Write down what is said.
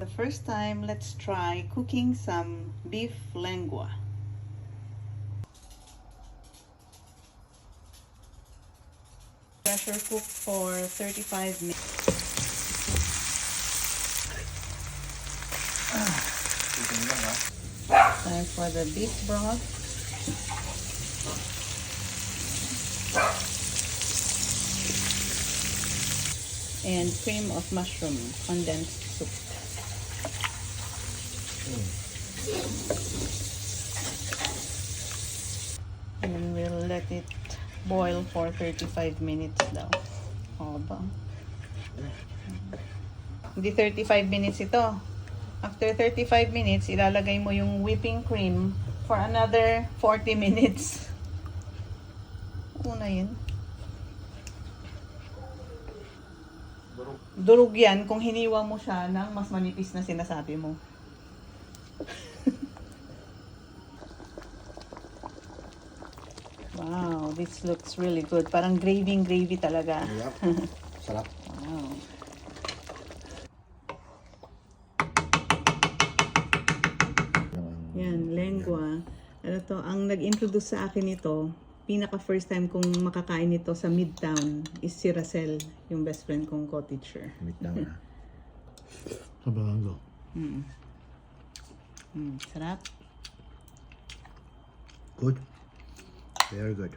The first time, let's try cooking some beef lengua. Pressure cook for 35 minutes. Time for the beef broth. And cream of mushroom condensed soup. And we'll let it boil for 35 minutes daw. Haba. Hindi 35 minutes ito. After 35 minutes, ilalagay mo yung whipping cream for another 40 minutes. Una yun. Durog yan kung hiniwa mo siya ng mas manipis na sinasabi mo. Wow, this looks really good. Parang gravy talaga. Yep. Sarap. Wow. Yan, lengua. Ano to, ang nag-introduce sa akin ito, pinaka first time kong makakain ito sa Midtown is si Racel, yung best friend kong co-teacher. Midtown na. Sabahan ko. Sarap. Good. Very good.